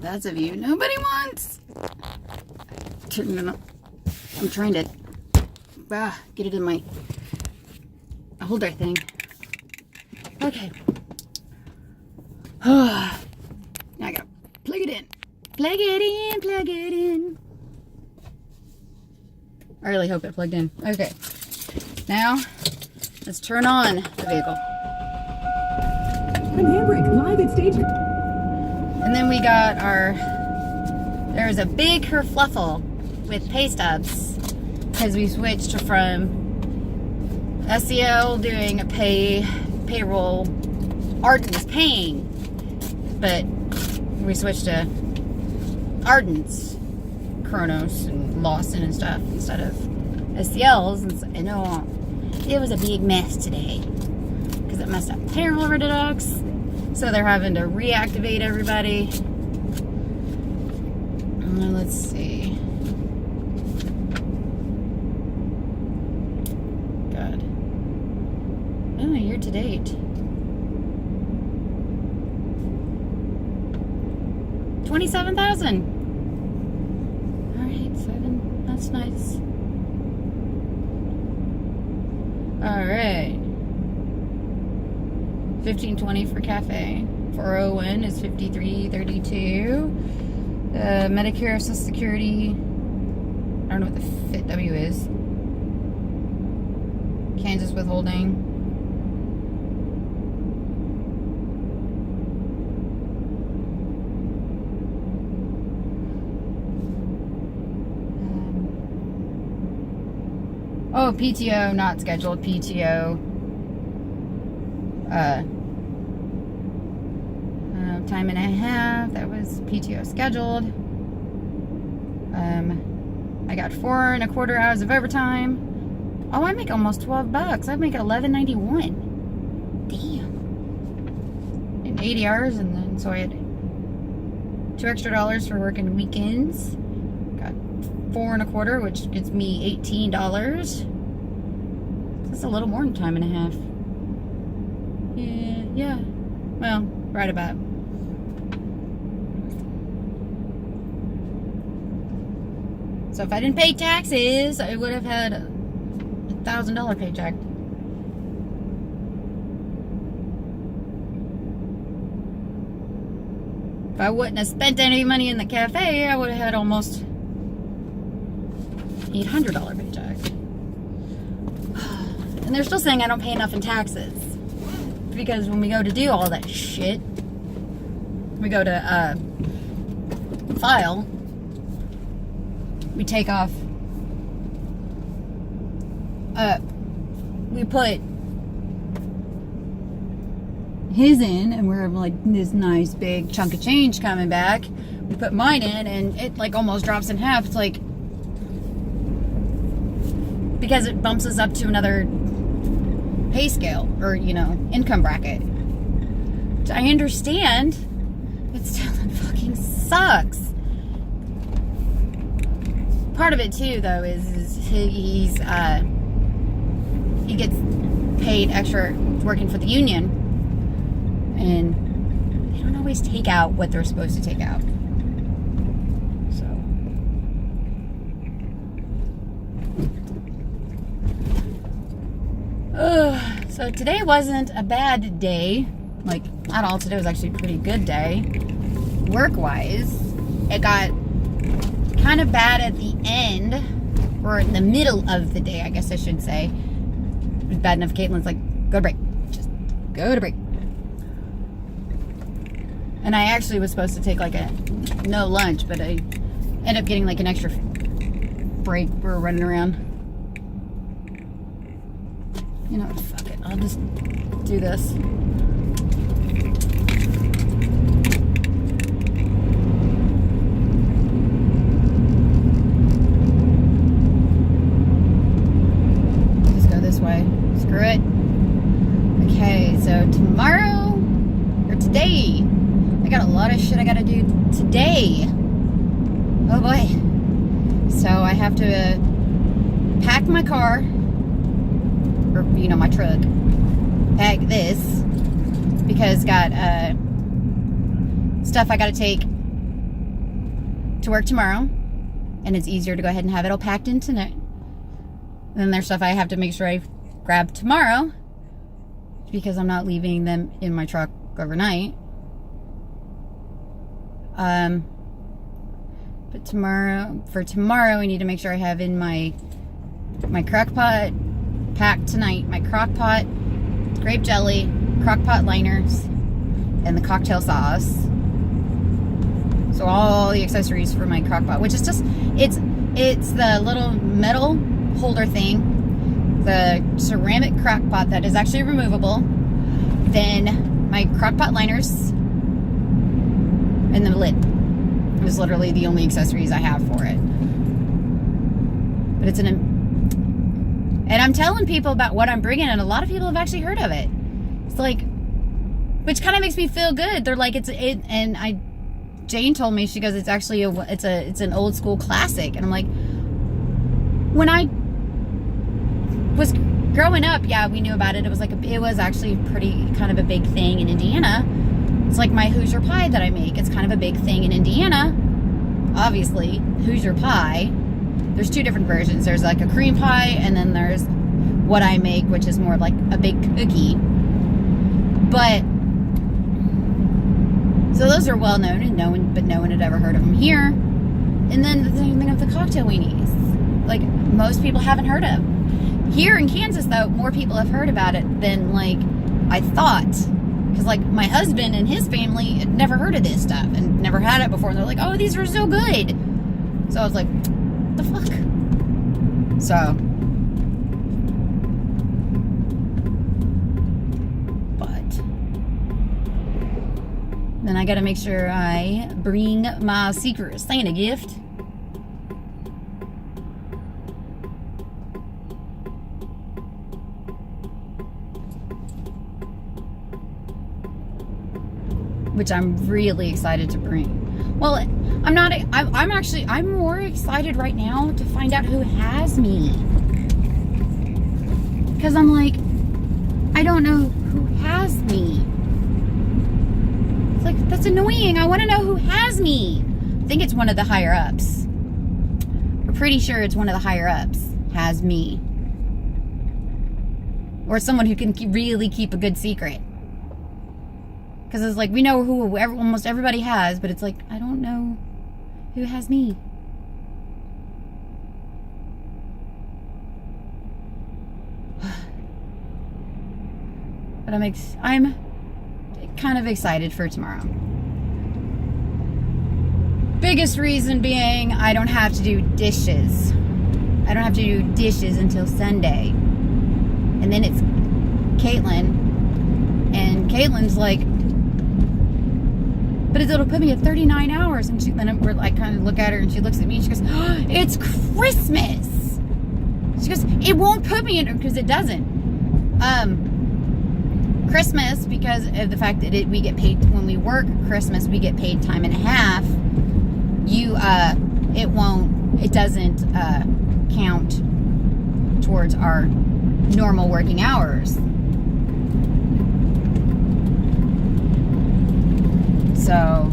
That's a view nobody wants. I'm trying to get it in my holder thing. Okay. Now I gotta plug it in. Plug it in, plug it in. I really hope it plugged in. Okay. Now, let's turn on the vehicle. And handbrake live at stage. And then we got there's a big kerfluffle with pay stubs because we switched from SEL doing a payroll, Arden's paying, but we switched to Arden's Kronos and Lawson and stuff instead of SEL's, and it was a big mess today because it messed up payroll deducts. So they're having to reactivate everybody. Let's see. God. Oh, year to date. 27,000. All right, 7. That's nice. All right. 1520 for cafe. 401 is 5332. Medicare, Social Security. I don't know what the Fit W is. Kansas withholding. Oh, PTO not scheduled. PTO. Time and a half. That was PTO scheduled. I got 4.25 hours of overtime. Oh, I make almost $12. I make $11.91. Damn. In 80 hours, and then so I had $2 extra for working weekends. Got 4.25, which gets me $18. That's a little more than time and a half. Yeah. Well, right about. So if I didn't pay taxes, I would have had a $1,000 paycheck. If I wouldn't have spent any money in the cafe, I would have had almost $800 paycheck. And they're still saying I don't pay enough in taxes. Because when we go to do all that shit, we go to file, we take off, we put his in, and we're like this nice big chunk of change coming back. We put mine in, and it like almost drops in half. It's like, because it bumps us up to another pay scale, or income bracket. Which I understand, it still fucking sucks. Part of it too, though, is he gets paid extra working for the union, and they don't always take out what they're supposed to take out. So today wasn't a bad day, like at all. Today was actually a pretty good day, work-wise. It got kind of bad at the end, or in the middle of the day, I guess I should say. It was bad enough Caitlin's like, go to break. Just go to break. And I actually was supposed to take like a no lunch, but I ended up getting like an extra break. We're running around. Fuck it. I'll just do this. Just go this way. Screw it. Okay, so tomorrow, or today, I got a lot of shit I gotta do today. Oh boy. So I have to pack my car, or my truck, pack this, because got stuff I gotta take to work tomorrow, and it's easier to go ahead and have it all packed in tonight. And then there's stuff I have to make sure I grab tomorrow because I'm not leaving them in my truck overnight. But for tomorrow, I need to make sure I have in my crock pot packed tonight, my crock pot, grape jelly, crock pot liners, and the cocktail sauce. So all the accessories for my crock pot, which is just, it's the little metal holder thing, the ceramic crock pot that is actually removable, then my crock pot liners, and the lid. Is literally the only accessories I have for it. But it's and I'm telling people about what I'm bringing, and a lot of people have actually heard of it. It's like, which kind of makes me feel good. They're like, Jane told me, she goes, it's actually it's an old school classic. And I'm like, when I was growing up, yeah, we knew about it. It was actually pretty kind of a big thing in Indiana. It's like my Hoosier pie that I make. It's kind of a big thing in Indiana. Obviously, Hoosier pie. There's two different versions. There's like a cream pie, and then there's what I make, which is more like a big cookie. But so those are well known, and no one had ever heard of them here. And then the thing of the cocktail weenies, like most people haven't heard of. Here in Kansas, though, more people have heard about it than like I thought. Because, like, my husband and his family had never heard of this stuff and never had it before. And they're like, oh, these are so good. So I was like, what the fuck? So. But. Then I got to make sure I bring my Secret Santa gift. Which I'm really excited to bring. Well, I'm more excited right now to find out who has me. Because I'm like, I don't know who has me. It's like, that's annoying. I want to know who has me. I think it's one of the higher ups. We're pretty sure it's one of the higher ups has me. Or someone who can really keep a good secret. Because it's like, we know who almost everybody has, but it's like, I don't know who has me. But I'm kind of excited for tomorrow. Biggest reason being, I don't have to do dishes. I don't have to do dishes until Sunday. And then it's Caitlin. And Caitlin's like, but it'll put me at 39 hours. And I kind of look at her, and she looks at me, and she goes, oh, it's Christmas. She goes, it won't put me in, because it doesn't. Christmas, because of the fact that we get paid when we work Christmas, we get paid time and a half. It doesn't count towards our normal working hours. So,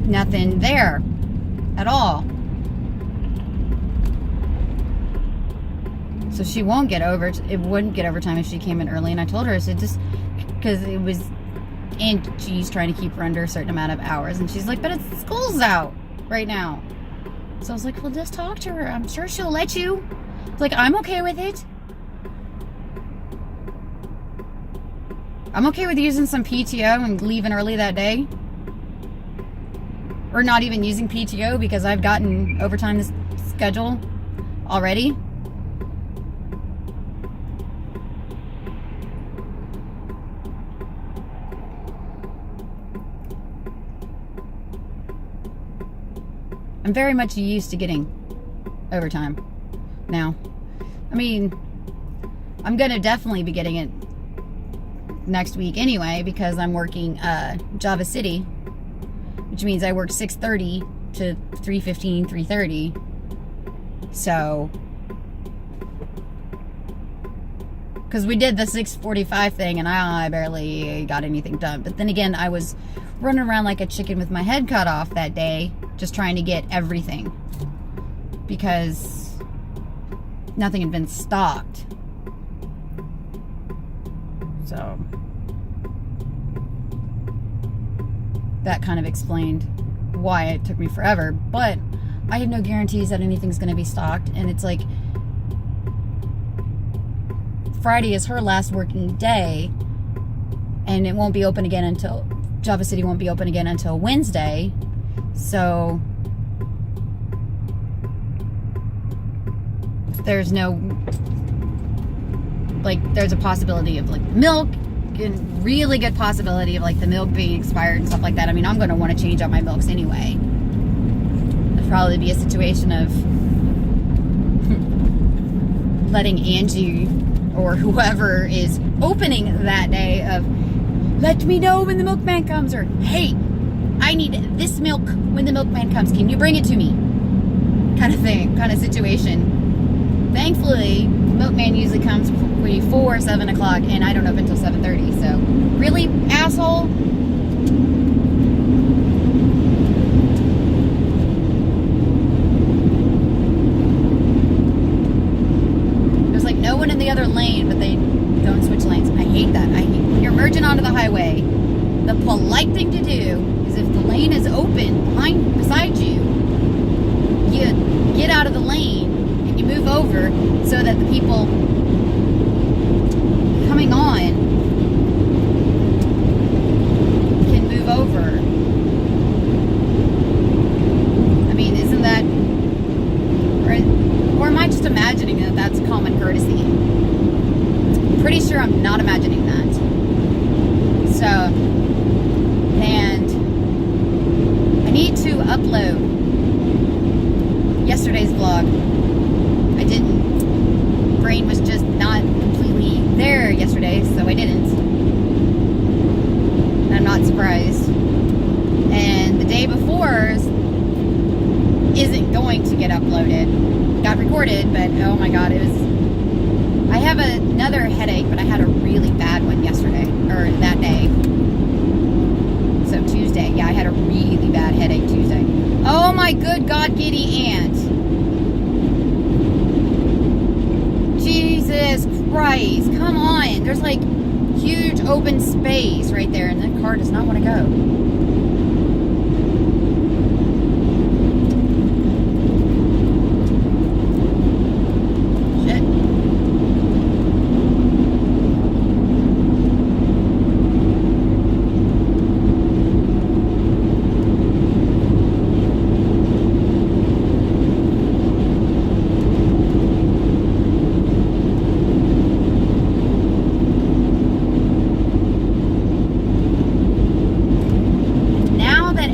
nothing there at all. So she won't get it wouldn't get overtime if she came in early. And I told her, I said, just because it was, and she's trying to keep her under a certain amount of hours. And she's like, but school's out right now. So I was like, well, just talk to her. I'm sure she'll let you. It's like, I'm okay with it. I'm okay with using some PTO and leaving early that day. Or not even using PTO because I've gotten overtime this schedule already. I'm very much used to getting overtime now. I mean, I'm going to definitely be getting it next week anyway, because I'm working Java City, which means I work 6:30 to 3:15, 3:30. So because we did the 6:45 thing, and I barely got anything done. But then again, I was running around like a chicken with my head cut off that day, just trying to get everything, because nothing had been stocked. So that kind of explained why it took me forever. But I have no guarantees that anything's going to be stocked, and it's like Friday is her last working day, and it won't be open again until Java City won't be open again until Wednesday. So there's no, like, there's a possibility of like milk, and really good possibility of like the milk being expired and stuff like that. I mean, I'm going to want to change out my milks anyway. There'll probably be a situation of letting Angie or whoever is opening that day of, let me know when the milkman comes, or hey, I need this milk when the milkman comes, can you bring it to me, kind of thing, kind of situation. Thankfully, the milkman usually comes between 4 or 7 o'clock, and I don't open until 7:30. So really, asshole. There's like no one in the other lane, but they don't switch lanes. I hate that. I hate when you're merging onto the highway. The polite thing to do is, if the lane is open beside you, you get out of the lane and you move over so that the people coming on can move over. I mean, isn't that, or am I just imagining that that's common courtesy? I'm pretty sure I'm not imagining that. So, and I need to upload yesterday's vlog. I didn't. Brain was just not completely there yesterday, so I didn't. And I'm not surprised. And the day before's isn't going to get uploaded. Got recorded, but oh my god, it was... I have another headache, but I had a really bad one yesterday, or that day. So Tuesday, yeah, I had a really bad headache Tuesday. Oh my good God, giddy aunt. Jesus Christ, come on. There's like huge open space right there, and that car does not want to go.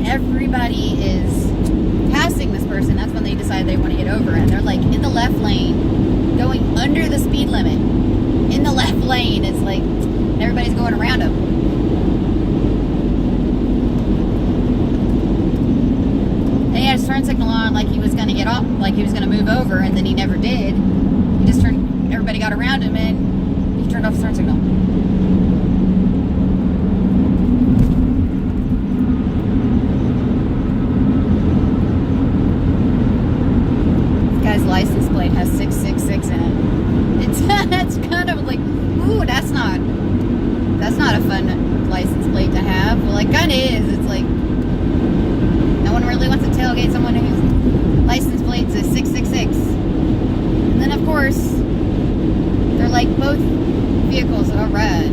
Everybody is passing this person, that's when they decide they want to get over, and they're like in the left lane going under the speed limit. In the left lane, it's like everybody's going around them. They had his turn signal on like he was going to get off, like he was going to move over, and then he never did. He just turned, everybody got around him, and he turned off his turn signal. License plate has 666 in it. It's kind of like, ooh, that's not a fun license plate to have. Well, it kind of is. It's like, no one really wants to tailgate someone whose license plate is 666. And then of course, they're like, both vehicles are red.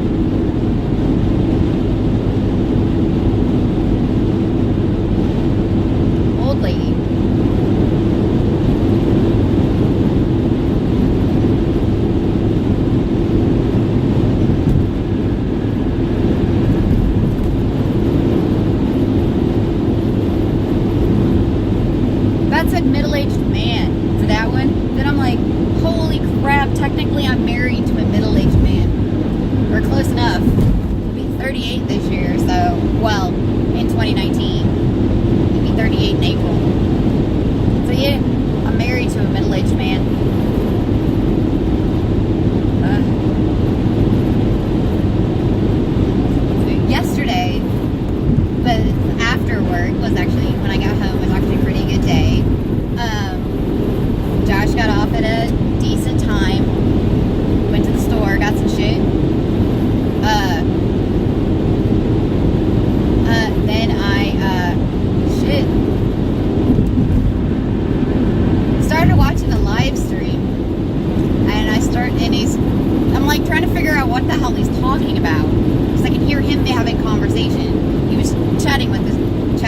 Old lady. Middle-aged man for that one. Then I'm like, holy crap, technically I'm married to a middle-aged man. We're close enough. I'll be 38 this year, so, well, in 2019. I'll be 38 in April. So yeah, I'm married to a middle-aged man.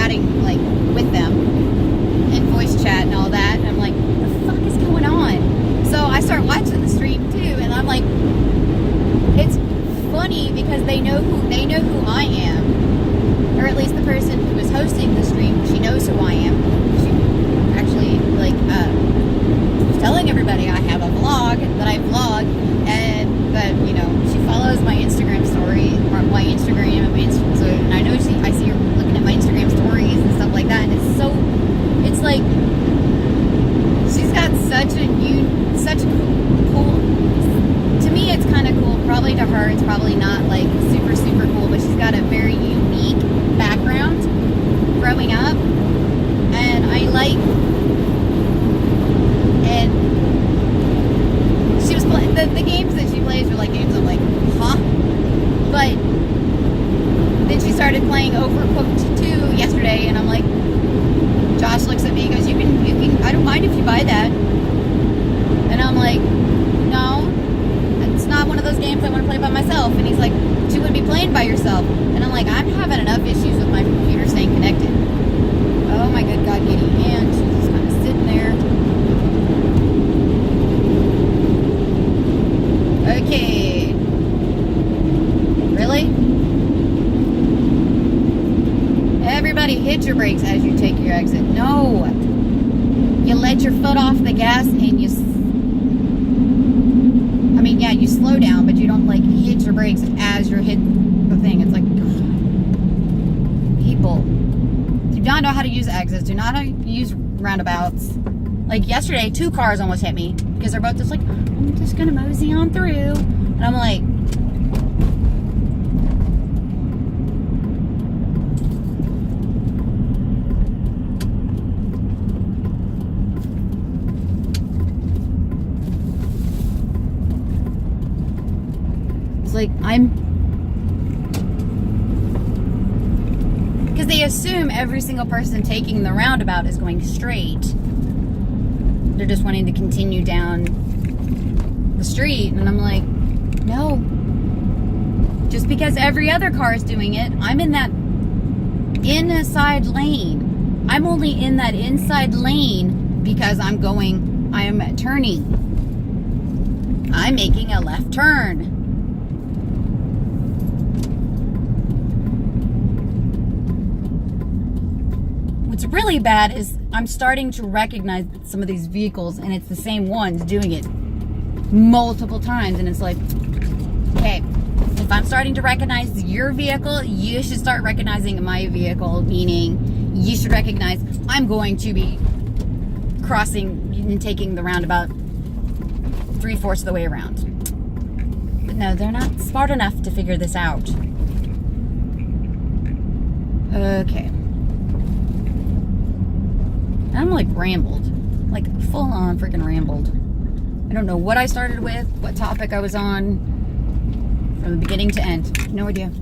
chatting like with them in voice chat and all that. And I'm like, what the fuck is going on? So I start watching the stream too, and I'm like, it's funny because they know who I am, or at least the person who is hosting the stream, she knows who I am. She actually like was telling everybody I have a vlog, that I vlog, and that, you know, she follows my Instagram story, or my Instagram, and I know I see her looking at my Instagram stories and stuff like that, and it's like she's got such cool, to me it's kind of cool, probably to her it's probably not like super cool, but she's got a very unique background growing up, and I like, and she was playing the games that she plays are like games I'm like, huh? But then she started playing Overcooked 2 yesterday, and I'm like, Josh looks at me and goes, you can, I don't mind if you buy that. And I'm like, no, it's not one of those games I want to play by myself. And he's like, but you wouldn't be playing by yourself. And I'm like, I'm having enough issues with my computer staying connected. Oh my good God, Kitty. And she's just kind of sitting there. Okay. Really? Everybody hit your brakes as you take your exit. No. You let your foot off the gas and you slow down, but you don't like hit your brakes as you're hitting the thing. It's like, God. People do not know how to use exits, do not know how to use roundabouts. Like yesterday, 2 cars almost hit me because they're both just like, I'm just gonna mosey on through. And I'm like, like, because they assume every single person taking the roundabout is going straight. They're just wanting to continue down the street, and I'm like, no. Just because every other car is doing it, I'm in that inside lane. I'm only in that inside lane because I'm turning. I'm making a left turn. What's really bad is I'm starting to recognize some of these vehicles, and it's the same ones doing it multiple times, and it's like, okay, if I'm starting to recognize your vehicle, you should start recognizing my vehicle, meaning you should recognize I'm going to be crossing and taking the roundabout 3/4 of the way around. But no, they're not smart enough to figure this out. Okay. I'm like rambled, like full on freaking rambled. I don't know what I started with, what topic I was on from the beginning to end. No idea.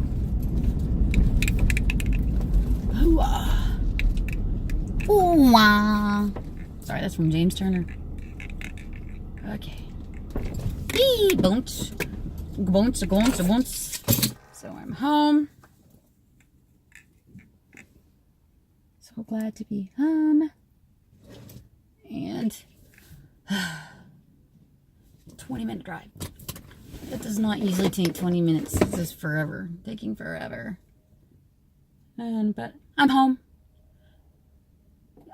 Sorry, that's from James Turner. Okay. Bounce. So I'm home. So glad to be home. And 20-minute drive. That does not usually take 20 minutes. This is forever. Taking forever. But I'm home.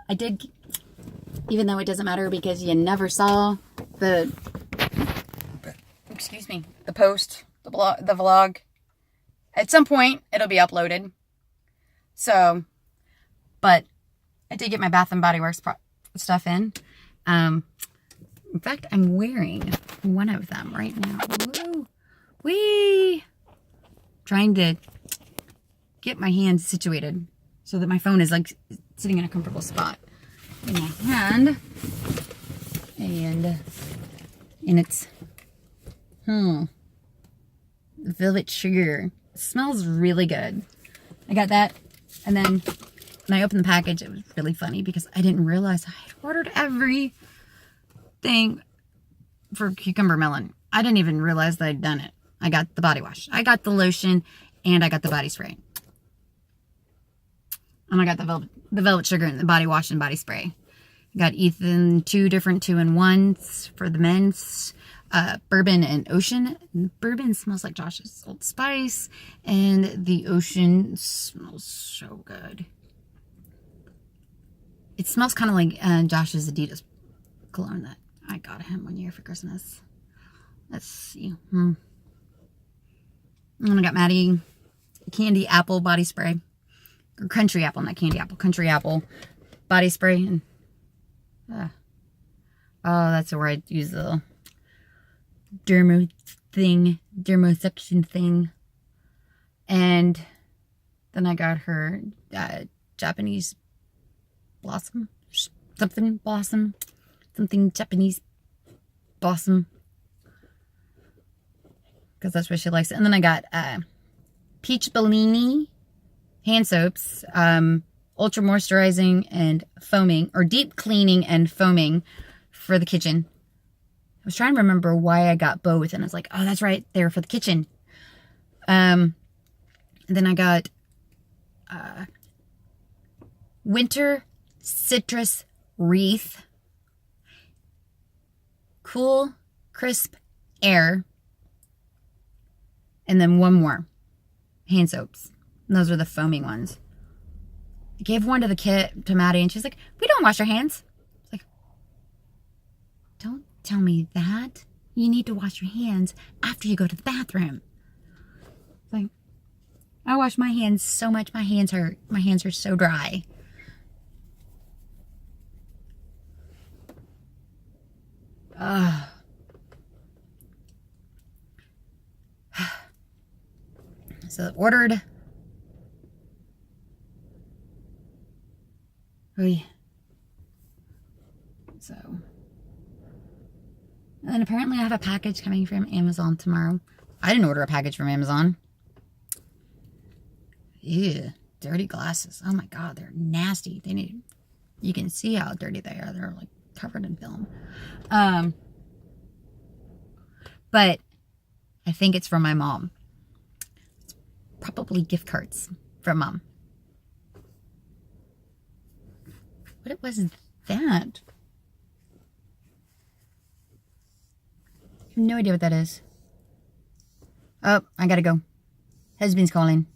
I did, even though it doesn't matter because you never saw the, the post, the vlog. At some point, it'll be uploaded. So, but I did get my Bath & Body Works stuff in. In fact, I'm wearing one of them right now. Woo! Wee! Trying to get my hands situated so that my phone is like sitting in a comfortable spot in my hand. And it's velvet sugar. It smells really good. I got that, and then when I opened the package, it was really funny because I didn't realize I had ordered everything for cucumber melon. I didn't even realize that I'd done it. I got the body wash, I got the lotion, and I got the body spray. And I got the velvet sugar and the body wash and body spray. Got Ethan 2 different 2-in-1s for the men's. Bourbon and Ocean. Bourbon smells like Josh's Old Spice, and the Ocean smells so good. It smells kind of like Josh's Adidas cologne that I got him one year for Christmas. Let's see. And I got Maddie Candy Apple body spray. Or Country Apple, not Candy Apple. Country Apple body spray. And oh, that's where I use the dermosection thing. And then I got her Japanese blossom, something Japanese blossom, because that's what she likes. And then I got Peach Bellini hand soaps, ultra moisturizing and foaming, or deep cleaning and foaming for the kitchen. I was trying to remember why I got both, and I was like, oh, that's right, they're for the kitchen. And then I got Winter Citrus Wreath, Cool Crisp Air, and then one more, hand soaps. And those are the foaming ones. I gave one to the kid, to Maddie, and she's like, we don't wash our hands. It's like, don't tell me that. You need to wash your hands after you go to the bathroom. It's like, I wash my hands so much, my hands hurt. My hands are so dry. So ordered. So, and apparently I have a package coming from Amazon tomorrow. I didn't order a package from Amazon. Ew, dirty glasses. Oh my God, they're nasty. You can see how dirty they are. They're like covered in film. But I think it's from my mom. It's probably gift cards from Mom. What was that? I have no idea what that is. Oh, I gotta go. Husband's calling.